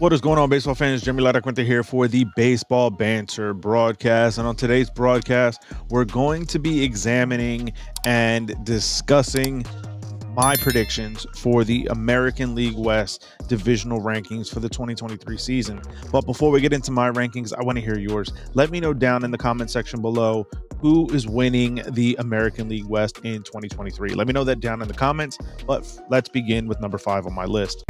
What is going on, baseball fans? Jeremy Laracuente here for the Baseball Banter Broadcast. And on today's broadcast, we're going to be examining and discussing my predictions for the American League West divisional rankings for the 2023 season. But before we get into my rankings, I want to hear yours. Let me know down in the comment section below who is winning the American League West in 2023. Let me know that down in the comments. But let's begin with number 5 on my list.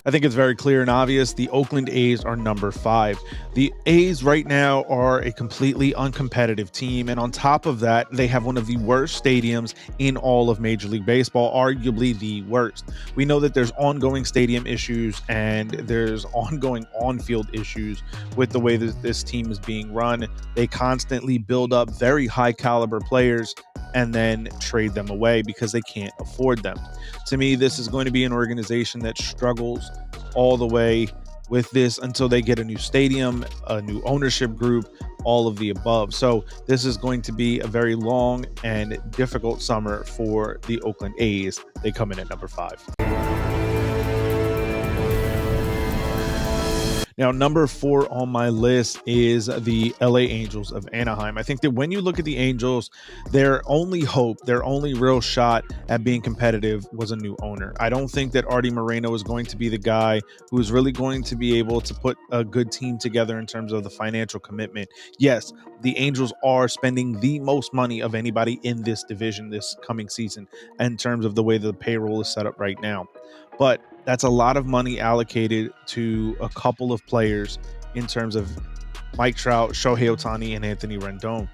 I think it's very clear and obvious. The Oakland A's are number 5. The A's right now are a completely uncompetitive team. And on top of that, they have one of the worst stadiums in all of Major League Baseball, arguably the worst. We know that there's ongoing stadium issues and there's ongoing on-field issues with the way that this team is being run. They constantly build up very high caliber players and then trade them away because they can't afford them. To me, this is going to be an organization that struggles all the way with this until they get a new stadium, a new ownership group, all of the above. So this is going to be a very long and difficult summer for the Oakland A's. They come in at number 5. Now, number 4 on my list is the LA Angels of Anaheim. I think that when you look at the Angels, their only hope, their only real shot at being competitive was a new owner. I don't think that Artie Moreno is going to be the guy who is really going to be able to put a good team together in terms of the financial commitment. Yes, the Angels are spending the most money of anybody in this division this coming season in terms of the way the payroll is set up right now. But that's a lot of money allocated to a couple of players in terms of Mike Trout, Shohei Ohtani, and Anthony Rendon.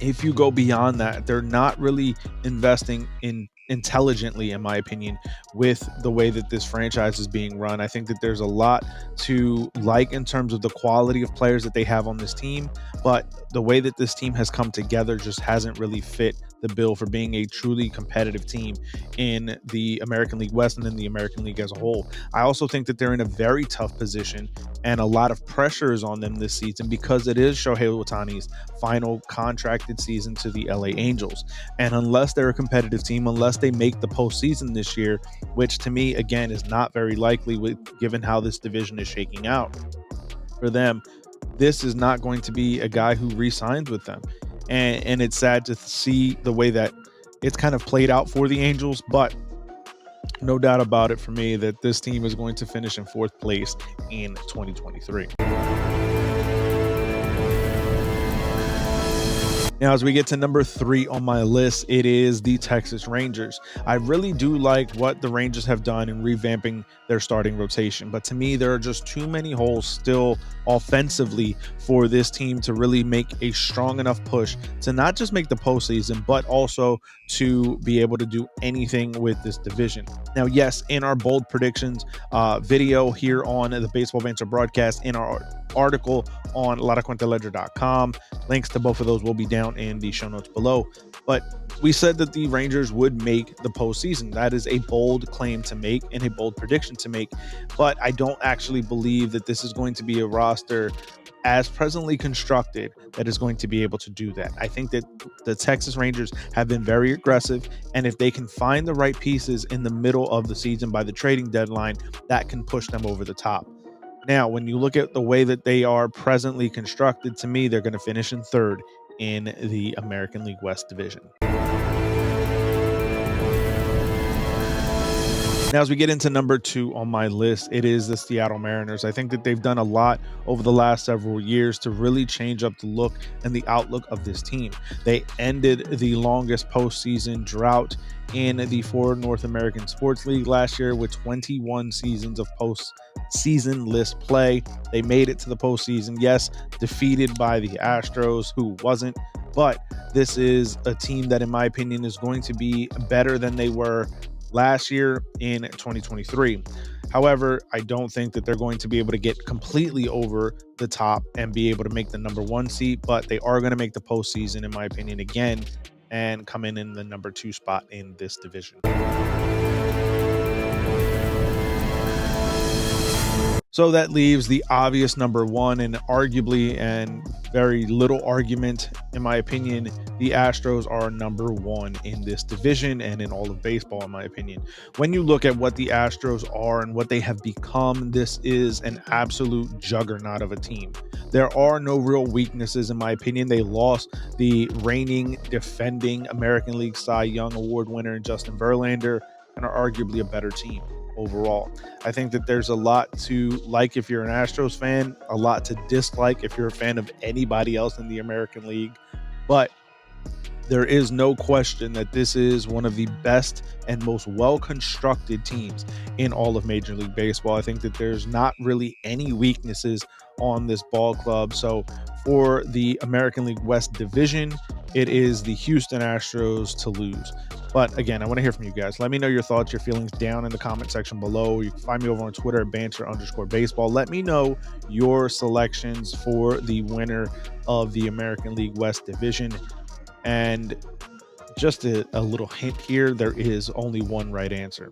If you go beyond that, they're not really investing in intelligently, in my opinion, with the way that this franchise is being run. I think that there's a lot to like in terms of the quality of players that they have on this team, but the way that this team has come together just hasn't really fit the bill for being a truly competitive team in the American League West and in the American League as a whole. I also think that they're in a very tough position and a lot of pressure is on them this season because it is Shohei Ohtani's final contracted season to the LA Angels. And unless they're a competitive team, unless they make the postseason this year, which to me, again, is not very likely given how this division is shaking out for them, this is not going to be a guy who re-signs with them. And it's sad to see the way that it's kind of played out for the Angels, but no doubt about it for me that this team is going to finish in 4th place in 2023. Now, as we get to number 3 on my list, it is the Texas Rangers. I really do like what the Rangers have done in revamping their starting rotation, but to me, there are just too many holes still offensively for this team to really make a strong enough push to not just make the postseason, but also to be able to do anything with this division. Now, yes, in our bold predictions video here on the Baseball Banter Broadcast, in our article on laracuenteledger.com, links to both of those will be down in the show notes below. But we said that the Rangers would make the postseason. That is a bold claim to make and a bold prediction to make. But I don't actually believe that this is going to be a roster as presently constructed that is going to be able to do that. I think that the Texas Rangers have been very aggressive, and if they can find the right pieces in the middle of the season by the trading deadline, that can push them over the top. Now, when you look at the way that they are presently constructed, to me, they're going to finish in 3rd in the American League West division. Now, as we get into number 2 on my list, it is the Seattle Mariners. I think that they've done a lot over the last several years to really change up the look and the outlook of this team. They ended the longest postseason drought in the 4 North American Sports League last year with 21 seasons of postseason-less play. They made it to the postseason, yes, defeated by the Astros, who wasn't, but this is a team that, in my opinion, is going to be better than they were last year in 2023. However, I don't think that they're going to be able to get completely over the top and be able to make the number 1 seed, but they are going to make the postseason, in my opinion, again, and come in the number 2 spot in this division. So that leaves the obvious number one, and arguably, and very little argument, in my opinion, the Astros are number one in this division and in all of baseball, in my opinion. When you look at what the Astros are and what they have become, this is an absolute juggernaut of a team. There are no real weaknesses, in my opinion. They lost the reigning, defending American League Cy Young Award winner in Justin Verlander and are arguably a better team overall. I think that there's a lot to like if you're an Astros fan, a lot to dislike if you're a fan of anybody else in the American League. But there is no question that this is one of the best and most well-constructed teams in all of Major League Baseball. I think that there's not really any weaknesses on this ball club. So for the American League West division, it is the Houston Astros to lose. But again, I want to hear from you guys. Let me know your thoughts, your feelings down in the comment section below. You can find me over on Twitter at banter_baseball. Let me know your selections for the winner of the American League West division. And just a little hint here, there is only one right answer.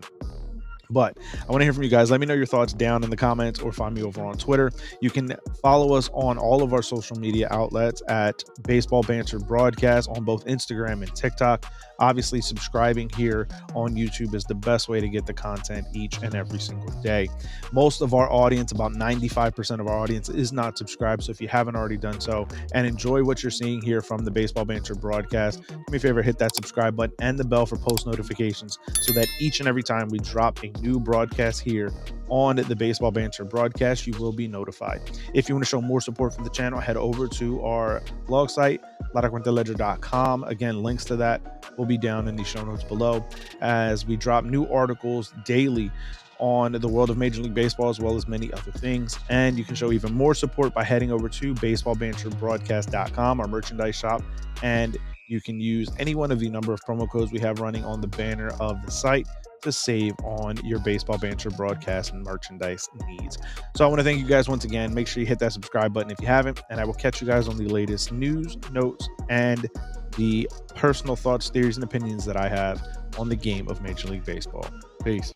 But I want to hear from you guys. Let me know your thoughts down in the comments or find me over on Twitter. You can follow us on all of our social media outlets at Baseball Banter Broadcast on both Instagram and TikTok. Obviously, subscribing here on YouTube is the best way to get the content each and every single day. Most of our audience, about 95% of our audience, is not subscribed. So if you haven't already done so and enjoy what you're seeing here from the Baseball Banter Broadcast, do me a favor, hit that subscribe button and the bell for post notifications so that each and every time we drop a new broadcast here on the Baseball Banter Broadcast, you will be notified. If you want to show more support for the channel, head over to our blog site, laracuenteledger.com. Again, links to that will be down in the show notes below as we drop new articles daily on the world of Major League Baseball, as well as many other things. And you can show even more support by heading over to baseballbanterbroadcast.com, our merchandise shop, and you can use any one of the number of promo codes we have running on the banner of the site to save on your Baseball Banter broadcast and merchandise needs. So I want to thank you guys once again. Make sure you hit that subscribe button if you haven't, and I will catch you guys on the latest news, notes, and the personal thoughts, theories, and opinions that I have on the game of Major League Baseball. Peace.